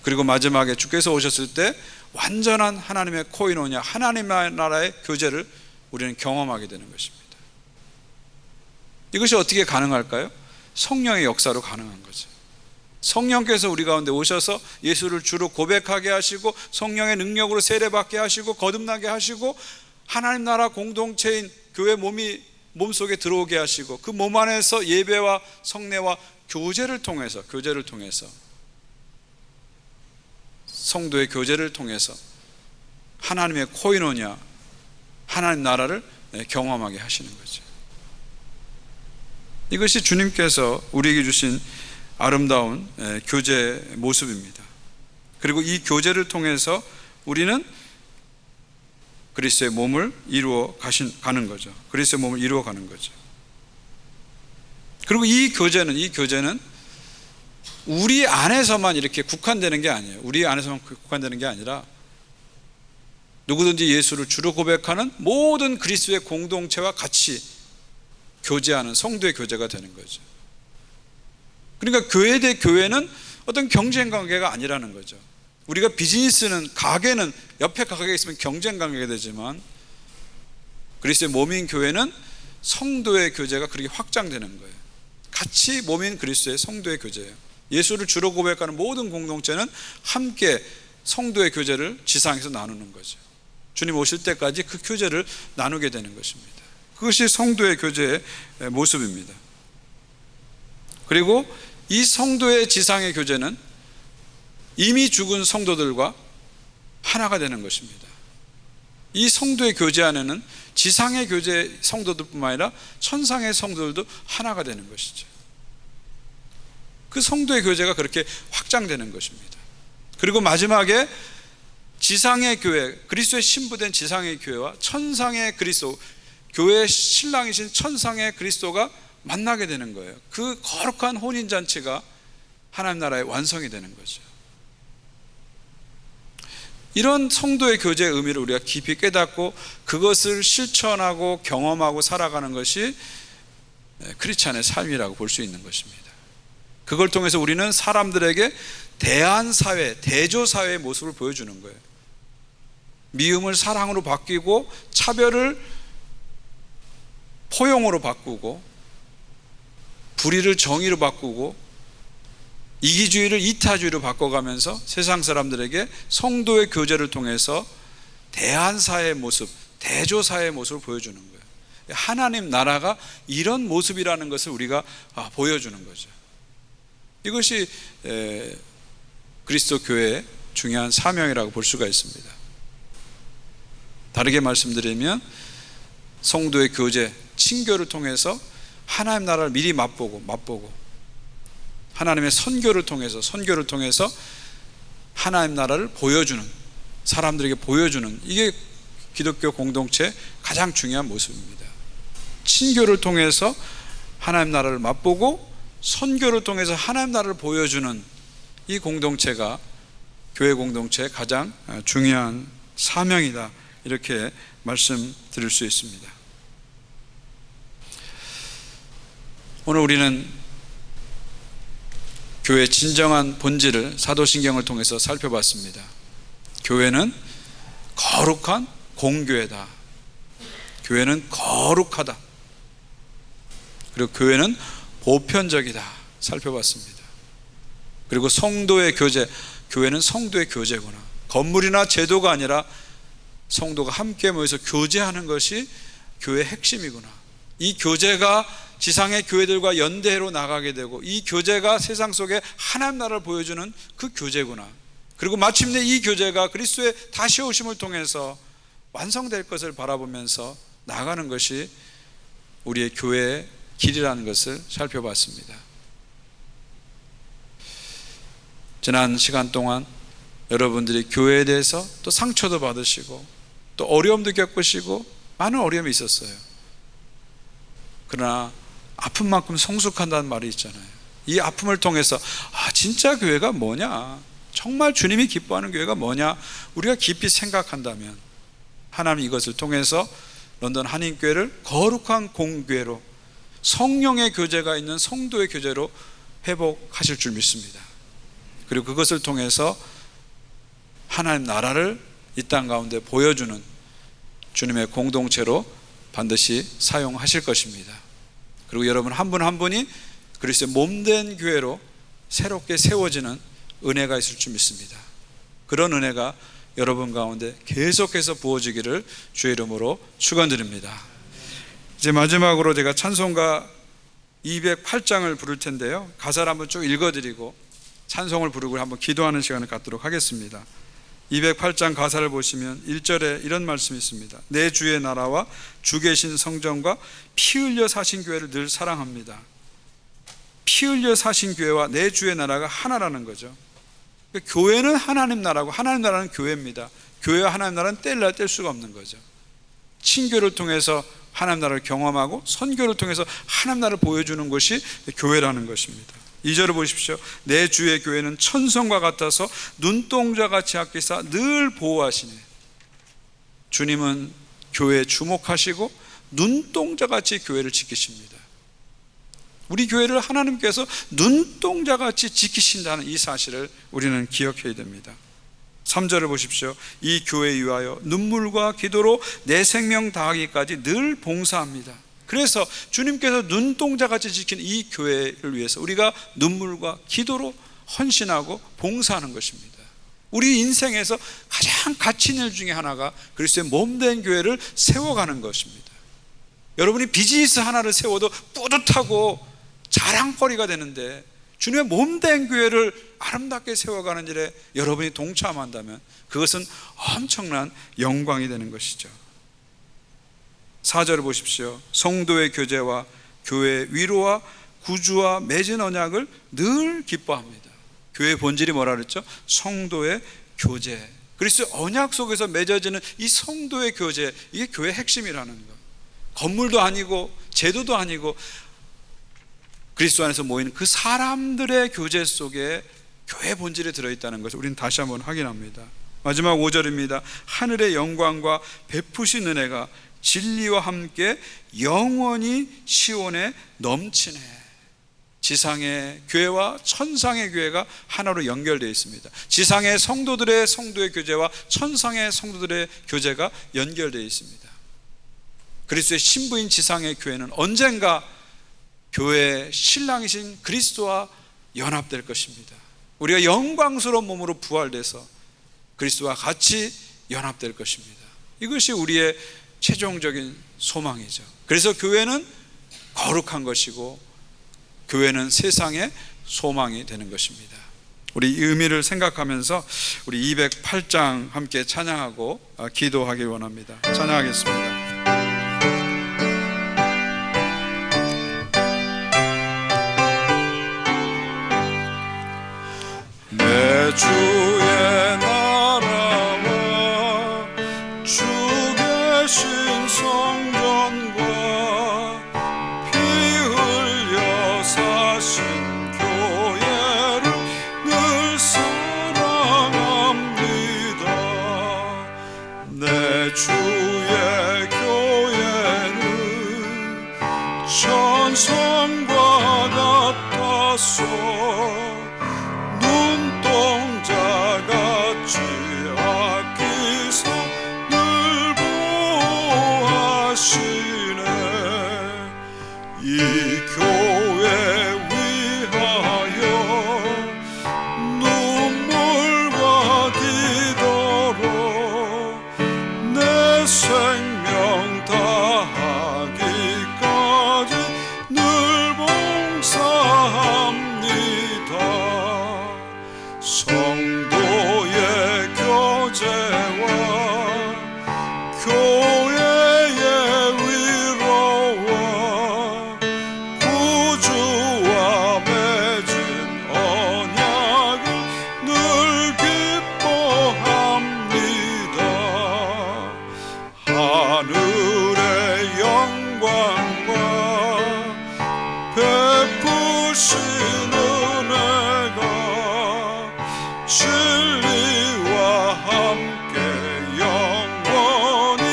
그리고 마지막에 주께서 오셨을 때 완전한 하나님의 코이노냐, 하나님 나라의 교제를 우리는 경험하게 되는 것입니다. 이것이 어떻게 가능할까요? 성령의 역사로 가능한 거죠. 성령께서 우리 가운데 오셔서 예수를 주로 고백하게 하시고 성령의 능력으로 세례받게 하시고 거듭나게 하시고 하나님 나라 공동체인 교회 몸속에 들어오게 하시고 그 몸 안에서 예배와 성례와 교제를 통해서 성도의 교제를 통해서 하나님의 코이노냐, 하나님 나라를 경험하게 하시는 거죠. 이것이 주님께서 우리에게 주신 아름다운 교제의 모습입니다. 그리고 이 교제를 통해서 우리는 그리스도의 몸을 이루어 가는 거죠. 그리스도의 몸을 이루어 가는 거죠. 그리고 이 교제는 우리 안에서만 이렇게 국한되는 게 아니에요. 우리 안에서만 국한되는 게 아니라 누구든지 예수를 주로 고백하는 모든 그리스도의 공동체와 같이 교제하는 성도의 교제가 되는 거죠. 그러니까 교회 대 교회는 어떤 경쟁 관계가 아니라는 거죠. 우리가 비즈니스는, 가게는 옆에 가게가 있으면 경쟁 관계가 되지만 그리스도의 몸인 교회는 성도의 교제가 그렇게 확장되는 거예요. 같이 몸인 그리스도의 성도의 교제예요. 예수를 주로 고백하는 모든 공동체는 함께 성도의 교제를 지상에서 나누는 거죠. 주님 오실 때까지 그 교제를 나누게 되는 것입니다. 그것이 성도의 교제의 모습입니다. 그리고 이 성도의 지상의 교제는 이미 죽은 성도들과 하나가 되는 것입니다. 이 성도의 교제 안에는 지상의 교제 성도들뿐만 아니라 천상의 성도들도 하나가 되는 것이죠. 그 성도의 교제가 그렇게 확장되는 것입니다. 그리고 마지막에 지상의 교회, 그리스도의 신부된 지상의 교회와 천상의 그리스도, 교회의 신랑이신 천상의 그리스도가 만나게 되는 거예요. 그 거룩한 혼인잔치가 하나님 나라의 완성이 되는 거죠. 이런 성도의 교제의 의미를 우리가 깊이 깨닫고 그것을 실천하고 경험하고 살아가는 것이 크리스찬의 삶이라고 볼 수 있는 것입니다. 그걸 통해서 우리는 사람들에게 대안사회, 대조사회의 모습을 보여주는 거예요. 미움을 사랑으로 바뀌고 차별을 포용으로 바꾸고, 불의를 정의로 바꾸고, 이기주의를 이타주의로 바꿔가면서 세상 사람들에게 성도의 교제를 통해서 대한사회의 모습, 대조사회의 모습을 보여주는 거예요. 하나님 나라가 이런 모습이라는 것을 우리가 보여주는 거죠. 이것이 그리스도 교회의 중요한 사명이라고 볼 수가 있습니다. 다르게 말씀드리면 성도의 교제, 친교를 통해서 하나님 나라를 미리 맛보고 하나님의 선교를 통해서 하나님 나라를 보여주는, 사람들에게 보여주는, 이게 기독교 공동체의 가장 중요한 모습입니다. 친교를 통해서 하나님 나라를 맛보고 선교를 통해서 하나님 나라를 보여주는 이 공동체가 교회 공동체의 가장 중요한 사명이다, 이렇게 말씀드릴 수 있습니다. 오늘 우리는 교회의 진정한 본질을 사도신경을 통해서 살펴봤습니다. 교회는 거룩한 공교회다. 교회는 거룩하다. 그리고 교회는 보편적이다, 살펴봤습니다. 그리고 성도의 교제, 교회는 성도의 교제구나. 건물이나 제도가 아니라 성도가 함께 모여서 교제하는 것이 교회의 핵심이구나. 이 교제가 지상의 교회들과 연대로 나가게 되고, 이 교제가 세상 속에 하나님 나라를 보여주는 그 교제구나. 그리고 마침내 이 교제가 그리스도의 다시 오심을 통해서 완성될 것을 바라보면서 나가는 것이 우리의 교회의 길이라는 것을 살펴봤습니다. 지난 시간 동안 여러분들이 교회에 대해서 또 상처도 받으시고 또 어려움도 겪으시고 많은 어려움이 있었어요. 그러나 아픈 만큼 성숙한다는 말이 있잖아요. 이 아픔을 통해서 진짜 교회가 뭐냐, 정말 주님이 기뻐하는 교회가 뭐냐, 우리가 깊이 생각한다면 하나님 이것을 통해서 런던 한인교회를 거룩한 공교회로, 성령의 교제가 있는 성도의 교제로 회복하실 줄 믿습니다. 그리고 그것을 통해서 하나님 나라를 이 땅 가운데 보여주는 주님의 공동체로 반드시 사용하실 것입니다. 그리고 여러분 한 분 한 분이 그리스도의 몸된 교회로 새롭게 세워지는 은혜가 있을 줄 믿습니다. 그런 은혜가 여러분 가운데 계속해서 부어지기를 주의 이름으로 축원드립니다. 이제 마지막으로 제가 찬송가 208장을 부를 텐데요, 가사를 한번 쭉 읽어드리고 찬송을 부르고 한번 기도하는 시간을 갖도록 하겠습니다. 208장 가사를 보시면 1절에 이런 말씀이 있습니다. 내 주의 나라와 주 계신 성전과 피 흘려 사신 교회를 늘 사랑합니다. 피 흘려 사신 교회와 내 주의 나라가 하나라는 거죠. 교회는 하나님 나라고 하나님 나라는 교회입니다. 교회와 하나님 나라는 뗄 수가 없는 거죠. 친교를 통해서 하나님 나라를 경험하고 선교를 통해서 하나님 나라를 보여주는 것이 교회라는 것입니다. 2절을 보십시오. 내 주의 교회는 천성과 같아서 눈동자같이 아끼사 늘 보호하시네. 주님은 교회에 주목하시고 눈동자같이 교회를 지키십니다. 우리 교회를 하나님께서 눈동자같이 지키신다는 이 사실을 우리는 기억해야 됩니다. 3절을 보십시오. 이 교회에 위하여 눈물과 기도로 내 생명 다하기까지 늘 봉사합니다. 그래서 주님께서 눈동자같이 지키는 이 교회를 위해서 우리가 눈물과 기도로 헌신하고 봉사하는 것입니다. 우리 인생에서 가장 가치 있는 일 중에 하나가 그리스도의 몸된 교회를 세워가는 것입니다. 여러분이 비즈니스 하나를 세워도 뿌듯하고 자랑거리가 되는데, 주님의 몸된 교회를 아름답게 세워가는 일에 여러분이 동참한다면 그것은 엄청난 영광이 되는 것이죠. 4절을 보십시오. 성도의 교제와 교회의 위로와 구주와 맺은 언약을 늘 기뻐합니다. 교회의 본질이 뭐라 그랬죠? 성도의 교제, 그리스도의 언약 속에서 맺어지는 이 성도의 교제, 이게 교회의 핵심이라는 것. 건물도 아니고 제도도 아니고 그리스도 안에서 모이는 그 사람들의 교제 속에 교회 본질이 들어있다는 것을 우리는 다시 한번 확인합니다. 마지막 5절입니다. 하늘의 영광과 베푸신 은혜가 진리와 함께 영원히 시온에 넘치네. 지상의 교회와 천상의 교회가 하나로 연결되어 있습니다. 지상의 성도들의 성도의 교제와 천상의 성도들의 교제가 연결되어 있습니다. 그리스도의 신부인 지상의 교회는 언젠가 교회의 신랑이신 그리스도와 연합될 것입니다. 우리가 영광스러운 몸으로 부활돼서 그리스도와 같이 연합될 것입니다. 이것이 우리의 최종적인 소망이죠. 그래서 교회는 거룩한 것이고 교회는 세상의 소망이 되는 것입니다. 우리 이 의미를 생각하면서 우리 208장 함께 찬양하고 기도하길 원합니다. 찬양하겠습니다. 내 주의 나라와 주 계신 성전과 피 흘려 사신 교회를 늘 사랑합니다. 내 주의 교회는 천성과 같아서 눈동자같이 아끼사 늘 보호하시네. 이 교회 위하여 눈물과 기도로 내 생명 다하기까지 늘 봉사합니다. 성도의 교제와 교회의 위로와 구주와 맺은 언약을 늘 기뻐합니다. 하늘의 영광과 베푸신 은혜가 진리와 함께 영원히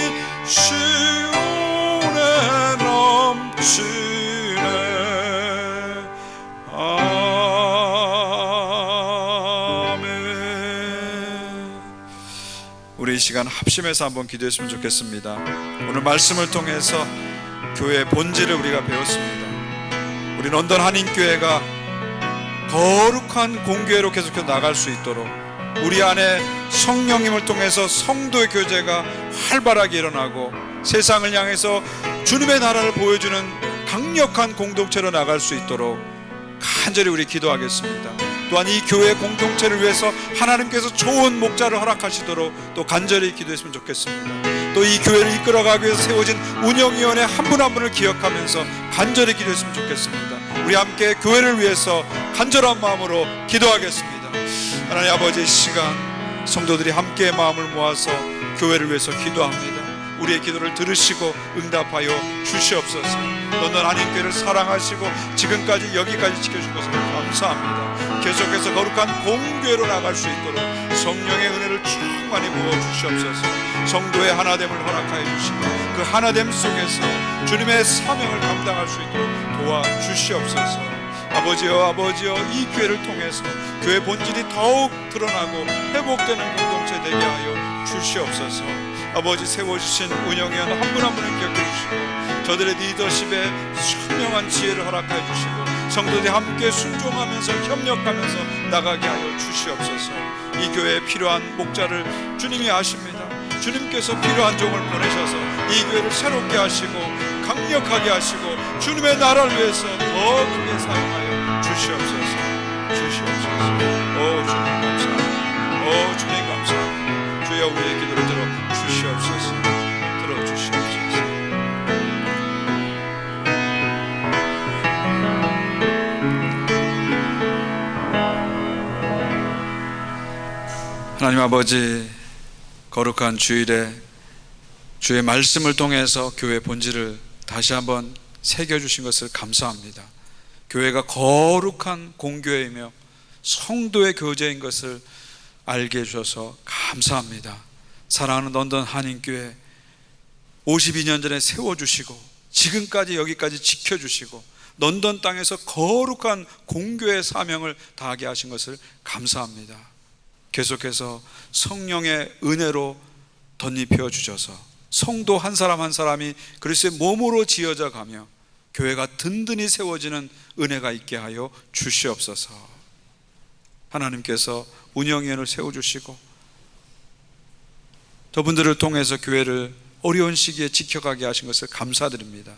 시온에 넘치네. 아멘. 우리 이 시간 합심해서 한번 기도했으면 좋겠습니다. 오늘 말씀을 통해서 교회의 본질을 우리가 배웠습니다. 우리 런던 한인교회가 거룩한 공교회로 계속해서 나갈 수 있도록 우리 안에 성령님을 통해서 성도의 교제가 활발하게 일어나고 세상을 향해서 주님의 나라를 보여주는 강력한 공동체로 나갈 수 있도록 간절히 우리 기도하겠습니다. 또한 이 교회 공동체를 위해서 하나님께서 좋은 목자를 허락하시도록 또 간절히 기도했으면 좋겠습니다. 또 이 교회를 이끌어가기 위해서 세워진 운영위원회 한 분 한 분을 기억하면서 간절히 기도했으면 좋겠습니다. 우리 함께 교회를 위해서 간절한 마음으로 기도하겠습니다. 하나님 아버지, 이 시간 성도들이 함께 마음을 모아서 교회를 위해서 기도합니다. 우리의 기도를 들으시고 응답하여 주시옵소서. 런던 한인교회를 사랑하시고 지금까지 여기까지 지켜준 것을 감사합니다. 계속해서 거룩한 공교회로 나갈 수 있도록 성령의 은혜를 충만히 부어 주시옵소서. 성도의 하나됨을 허락하여 주시고 그 하나됨 속에서 주님의 사명을 감당할 수 있도록 도와주시옵소서. 아버지여, 이 교회를 통해서 교회 본질이 더욱 드러나고 회복되는 공동체 되게 하여 주시옵소서. 아버지, 세워주신 운영위원 한 분 한 분을 기억해 주시고 저들의 리더십에 현명한 지혜를 허락하여 주시고 성도들이 함께 순종하면서 협력하면서 나가게 하여 주시옵소서. 이 교회에 필요한 목자를 주님이 아십니다. 주님께서 필요한 종을 보내셔서 이 교회를 새롭게 하시고 강력하게 하시고 주님의 나라를 위해서 더 크게 사용하여 주시옵소서. 오 주님 감사합니다. 오 주님 감사합니다. 주여, 우리의 기도를 들어 주시옵소서. 하나님 아버지, 거룩한 주일에 주의 말씀을 통해서 교회의 본질을 다시 한번 새겨주신 것을 감사합니다. 교회가 거룩한 공교회이며 성도의 교제인 것을 알게 해주셔서 감사합니다. 사랑하는 런던 한인교회 52년 전에 세워주시고 지금까지 여기까지 지켜주시고 런던 땅에서 거룩한 공교의 사명을 다하게 하신 것을 감사합니다. 계속해서 성령의 은혜로 덧입혀 주셔서 성도 한 사람 한 사람이 그리스도의 몸으로 지어져 가며 교회가 든든히 세워지는 은혜가 있게 하여 주시옵소서. 하나님께서 운영위원을 세워주시고 저분들을 통해서 교회를 어려운 시기에 지켜가게 하신 것을 감사드립니다.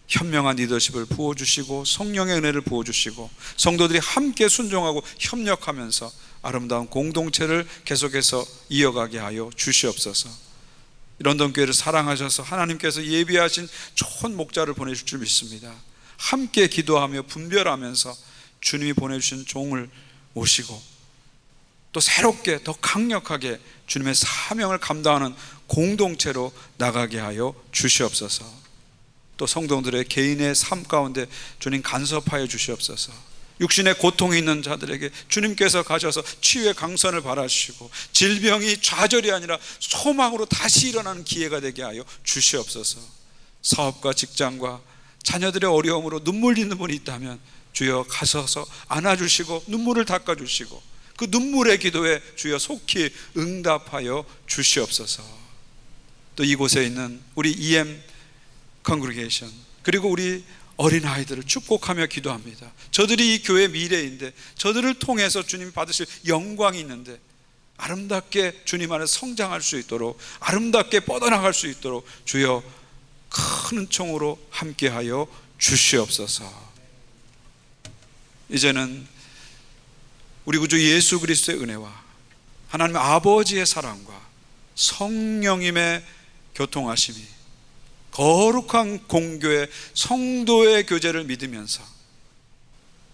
현명한 리더십을 부어주시고 성령의 은혜를 부어주시고 성도들이 함께 순종하고 협력하면서 아름다운 공동체를 계속해서 이어가게 하여 주시옵소서. 런던 교회를 사랑하셔서 하나님께서 예비하신 좋은 목자를 보내실 줄 믿습니다. 함께 기도하며 분별하면서 주님이 보내주신 종을 모시고 또 새롭게 더 강력하게 주님의 사명을 감당하는 공동체로 나가게 하여 주시옵소서. 또 성도들의 개인의 삶 가운데 주님 간섭하여 주시옵소서. 육신의 고통이 있는 자들에게 주님께서 가셔서 치유의 강선을 바라시고 질병이 좌절이 아니라 소망으로 다시 일어나는 기회가 되게 하여 주시옵소서. 사업과 직장과 자녀들의 어려움으로 눈물 짓는 분이 있다면 주여 가셔서 안아주시고 눈물을 닦아주시고 그 눈물의 기도에 주여 속히 응답하여 주시옵소서. 또 이곳에 있는 우리 EM 컨그리게이션 그리고 우리 어린아이들을 축복하며 기도합니다. 저들이 이 교회의 미래인데 저들을 통해서 주님 받으실 영광이 있는데 아름답게 주님 안에 성장할 수 있도록 아름답게 뻗어나갈 수 있도록 주여 큰 은총으로 함께하여 주시옵소서. 이제는 우리 구주 예수 그리스도의 은혜와 하나님 아버지의 사랑과 성령님의 교통하심이 거룩한 공교의 성도의 교제를 믿으면서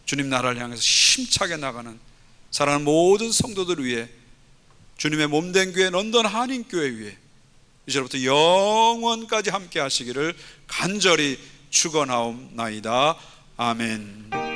주님 나라를 향해서 힘차게 나가는 사랑하는 모든 성도들 위해 주님의 몸된 교회 런던 한인교회 위에 이제부터 영원까지 함께 하시기를 간절히 축원하옵나이다. 아멘.